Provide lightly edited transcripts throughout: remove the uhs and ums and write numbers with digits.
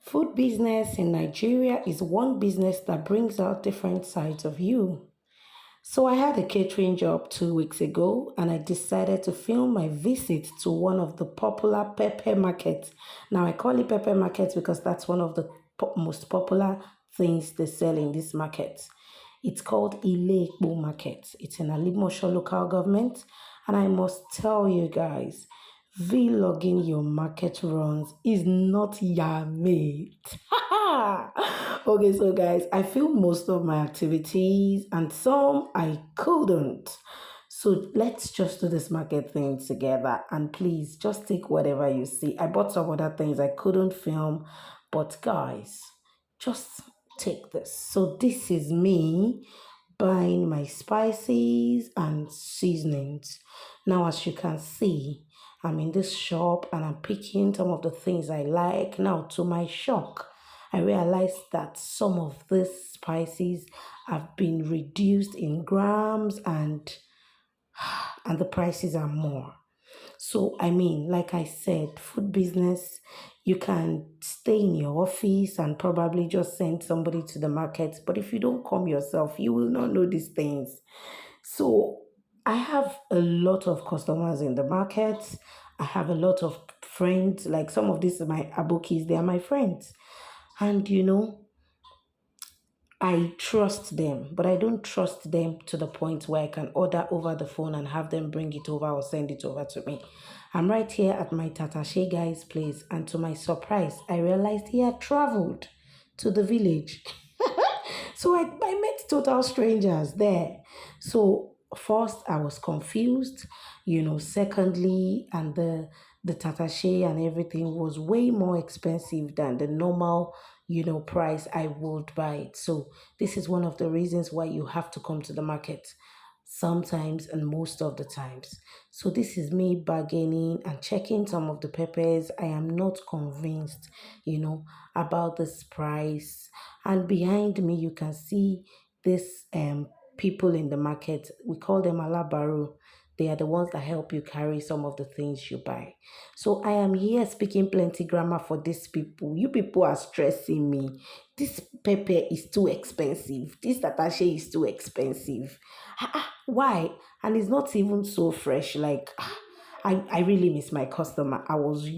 Food business in Nigeria is one business that brings out different sides of you. So I had a catering job 2 weeks ago and I decided to film my visit to one of the popular pepper markets. Now I call it pepper markets because that's one of the most popular things they sell in this market. It's called Ile Market. It's in Alimosho local government. And I must tell you guys, vlogging your market runs is not your mate. Okay, so guys, I filmed most of my activities and some I couldn't. So let's just do this market thing together and please just take whatever you see. I bought some other things I couldn't film, but guys, just take this. So this is me buying my spices and seasonings. Now, as you can see, I'm in this shop and I'm picking some of the things I like. Now, to my shock, I realized that some of these spices have been reduced in grams and the prices are more. So, I mean, like I said, food business, you can stay in your office and probably just send somebody to the market. But if you don't come yourself, you will not know these things. So, I have a lot of customers in the market. I have a lot of friends. Like some of these are my abokis, they are my friends. And I trust them, but I don't trust them to the point where I can order over the phone and have them bring it over or send it over to me. I'm right here at my Tatashe guy's place, and to my surprise, I realized he had traveled to the village. So I met total strangers there. So first I was confused, secondly, and the tatashe and everything was way more expensive than the normal, price I would buy it. So this is one of the reasons why you have to come to the market sometimes and most of the times. So this is me bargaining and checking some of the peppers. I am not convinced, about this price. And behind me, you can see this people in the market. We call them alabaro. They are the ones that help you carry some of the things you buy. So I am here speaking plenty grammar for these people. You people are stressing me. This pepper is too expensive. This tatashe is too expensive. Why? And it's not even so fresh. Like, I really miss my customer. I was,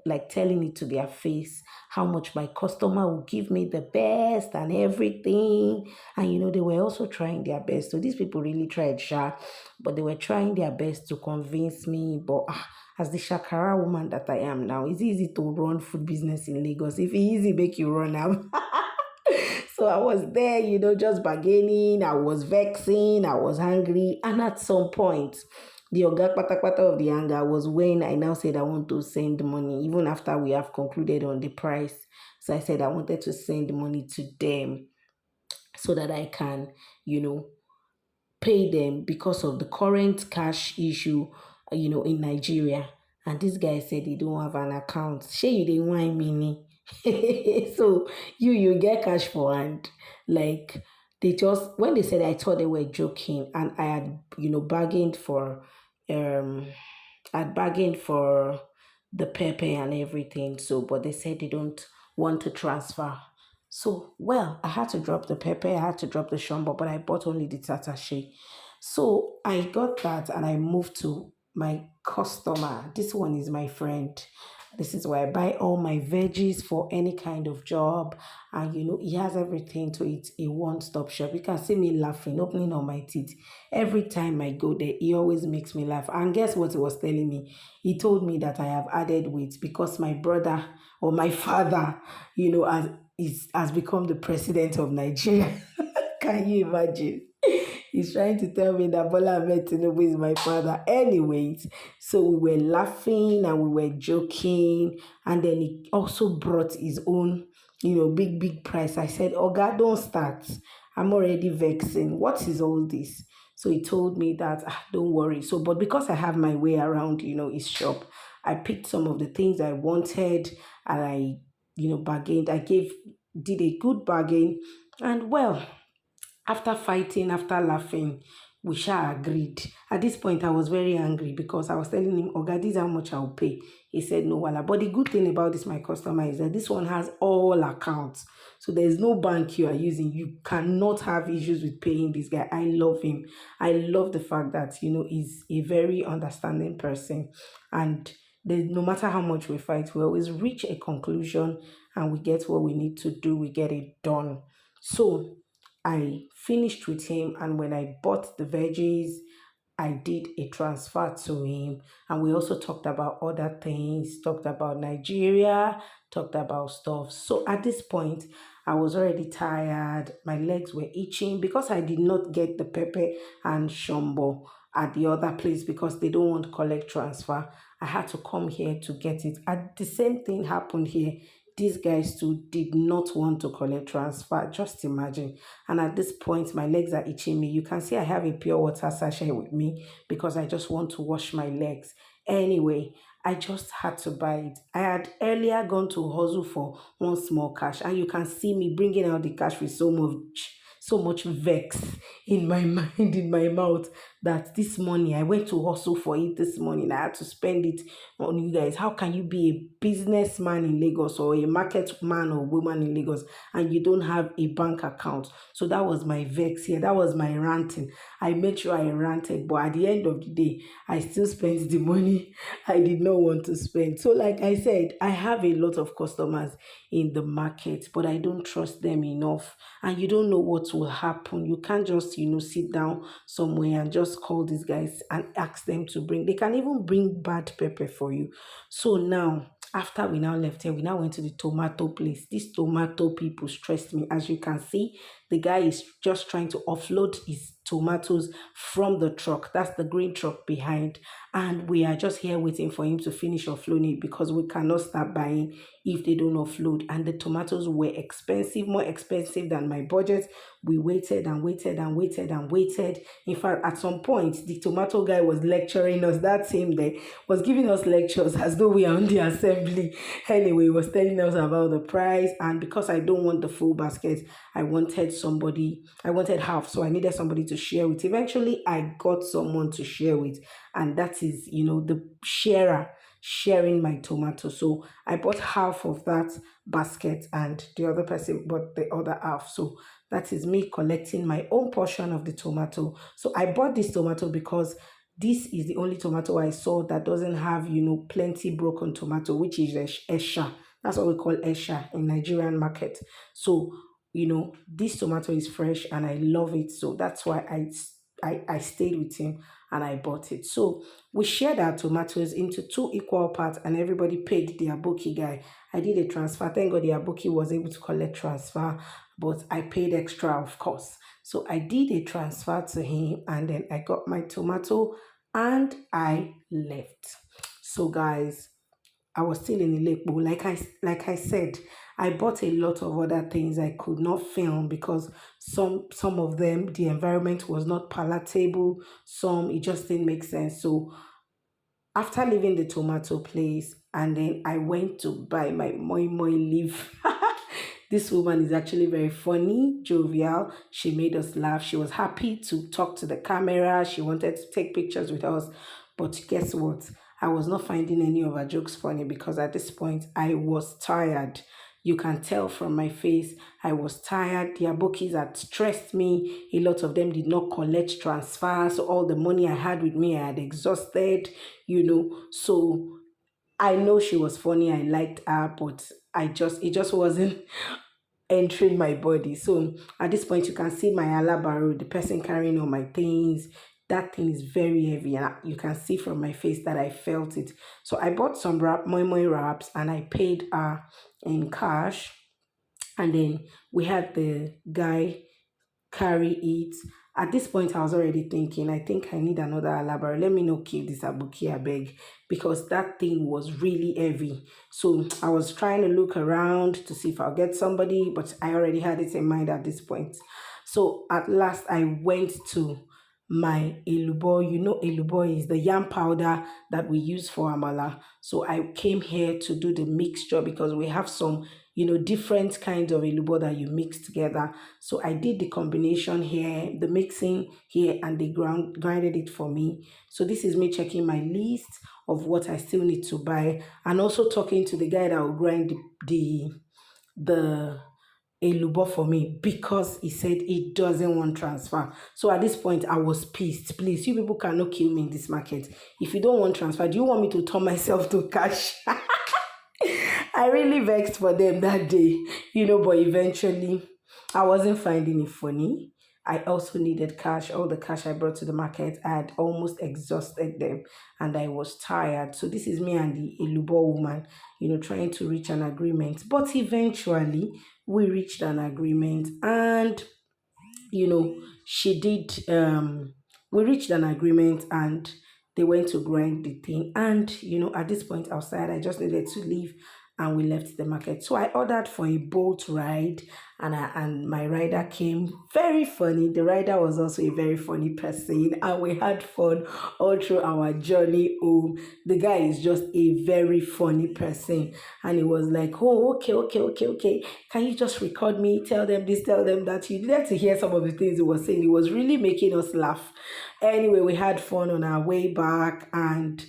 like telling it to their face how much my customer will give me the best and everything. And, they were also trying their best. So these people really tried, but they were trying their best to convince me. But as the Shakara woman that I am now, it's easy to run food business in Lagos. If it's easy, make you run out. So I was there, just bargaining. I was vexing. I was angry. And at some point, the Oga Patakpata of the anger was when I now said I want to send money, even after we have concluded on the price. So I said I wanted to send money to them so that I can, you know, pay them because of the current cash issue, in Nigeria. And this guy said he don't have an account. Shay, you didn't want money. So you get cash for hand. Like they just when they said I thought they were joking and I had, bargained for um I'd bargained for the pepper and everything. So but they said they don't want to transfer. So, well, I had to drop the pepper, I had to drop the shombo, but I bought only the tatashe. So I got that and I moved to my customer. This one is my friend. This is where I buy all my veggies for any kind of job. And he has everything to it. A one-stop shop. You can see me laughing, opening all my teeth. Every time I go there, he always makes me laugh. And guess what he was telling me? He told me that I have added weight because my brother or my father, has become the president of Nigeria. Can you imagine? He's trying to tell me that Bola Ahmed Tinubu is my father. Anyways, so we were laughing and we were joking. And then he also brought his own, big price. I said, oh God, don't start. I'm already vexing. What is all this? So he told me that, don't worry. So, but because I have my way around, his shop, I picked some of the things I wanted and I, bargained. Did a good bargain. And well, after fighting, after laughing, we shall agreed. At this point, I was very angry because I was telling him, Oga, this is how much I'll pay. He said, no, wala. But the good thing about this, my customer, is that this one has all accounts. So there's no bank you are using. You cannot have issues with paying this guy. I love him. I love the fact that, he's a very understanding person. And no matter how much we fight, we always reach a conclusion and we get what we need to do. We get it done. So I finished with him, and when I bought the veggies, I did a transfer to him, and we also talked about other things, talked about Nigeria, talked about stuff. So at this point, I was already tired, my legs were itching because I did not get the pepper and shombo at the other place because they don't want to collect transfer. I had to come here to get it. And the same thing happened here. These guys too did not want to collect transfer. Just imagine. And at this point, my legs are itching me. You can see I have a pure water sachet with me because I just want to wash my legs. Anyway, I just had to buy it. I had earlier gone to hustle for one small cash, and you can see me bringing out the cash with so much vex in my mind, in my mouth, that this morning I went to hustle for it this morning. I had to spend it on you guys. How can you be a businessman in Lagos or a market man or woman in Lagos and you don't have a bank account? So that was my vex here. That was my ranting. I made sure I ranted, but at the end of the day, I still spent the money I did not want to spend. So, like I said, I have a lot of customers in the market, but I don't trust them enough. And you don't know what will happen. You can't just, sit down somewhere and just call these guys and ask them to bring. They can even bring bad pepper for you. So now, after we now left here, we now went to the tomato place. These tomato people stressed me. As you can see, the guy is just trying to offload his tomatoes from the truck. That's the green truck behind. And we are just here waiting for him to finish offloading it because we cannot start buying if they don't offload. And the tomatoes were expensive, more expensive than my budget. We waited and waited and waited and waited. In fact, at some point, the tomato guy was lecturing us that same day, was giving us lectures as though we are on the assembly. Anyway, he was telling us about the price. And because I don't want the full basket, I wanted half. So I needed somebody to share with. Eventually, I got someone to share with. And that is, the sharing my tomato. So I bought half of that basket and the other person bought the other half. So that is me collecting my own portion of the tomato. So I bought this tomato because this is the only tomato I saw that doesn't have, plenty broken tomato, which is Esha. That's what we call Esha in Nigerian market. So, this tomato is fresh and I love it. So that's why I stayed with him and I bought it. So we shared our tomatoes into two equal parts and everybody paid the Aboki guy. I did a transfer. Thank God the Aboki was able to collect transfer, but I paid extra, of course. So I did a transfer to him and then I got my tomato and I left. So guys, I was still in Ilekpo. Like I said, I bought a lot of other things I could not film because some of them the environment was not palatable. Some it just didn't make sense. So after leaving the tomato place, and then I went to buy my moi moi leaf. This woman is actually very funny, jovial. She made us laugh. She was happy to talk to the camera. She wanted to take pictures with us. But guess what? I was not finding any of her jokes funny because at this point I was tired. You can tell from my face, I was tired. The Abokis had stressed me. A lot of them did not collect transfers. So all the money I had with me, I had exhausted, So I know she was funny. I liked her, but it just wasn't entering my body. So at this point, you can see my alabaro, the person carrying all my things. That thing is very heavy, and you can see from my face that I felt it. So I bought some moi moi wraps, and I paid her in cash. And then we had the guy carry it. At this point, I was already thinking, I think I need another alabara. Let me not keep this abuki, I beg, because that thing was really heavy. So I was trying to look around to see if I'll get somebody, but I already had it in mind at this point. So at last, I went to my elubo. You know, elubo is the yam powder that we use for amala. So I came here to do the mixture because we have some, different kinds of elubo that you mix together. So I did the combination here, the mixing here, and they grinded it for me. So this is me checking my list of what I still need to buy, and also talking to the guy that will grind the elubo for me, because he said he doesn't want transfer. So at this point, I was pissed. Please, you people cannot kill me in this market. If you don't want transfer, do you want me to turn myself to cash? I really vexed for them that day, but eventually I wasn't finding it funny. I also needed cash. All the cash I brought to the market, I had almost exhausted them and I was tired. So this is me and the Elubo woman, trying to reach an agreement. But eventually we reached an agreement, and she did we reached an agreement, and they went to grind the thing. And at this point outside, I just needed to leave, and we left the market. So I ordered for a boat ride, and my rider came. Very funny. The rider was also a very funny person, and we had fun all through our journey home. The guy is just a very funny person, and he was like, "Oh, okay, okay, okay, okay. Can you just record me? Tell them this, tell them that." You needed to hear some of the things he was saying. He was really making us laugh. Anyway, we had fun on our way back, and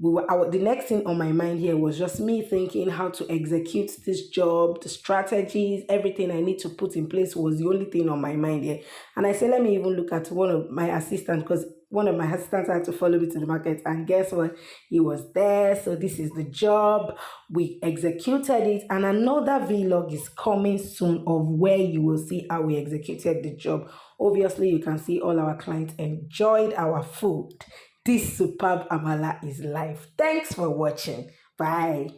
the next thing on my mind here was just me thinking how to execute this job, the strategies, everything I need to put in place was the only thing on my mind here. And I said, let me even look at one of my assistants, because one of my assistants had to follow me to the market, and guess what? He was there. So this is the job. We executed it, and another vlog is coming soon of where you will see how we executed the job. Obviously, you can see all our clients enjoyed our food. This superb amala is live. Thanks for watching. Bye.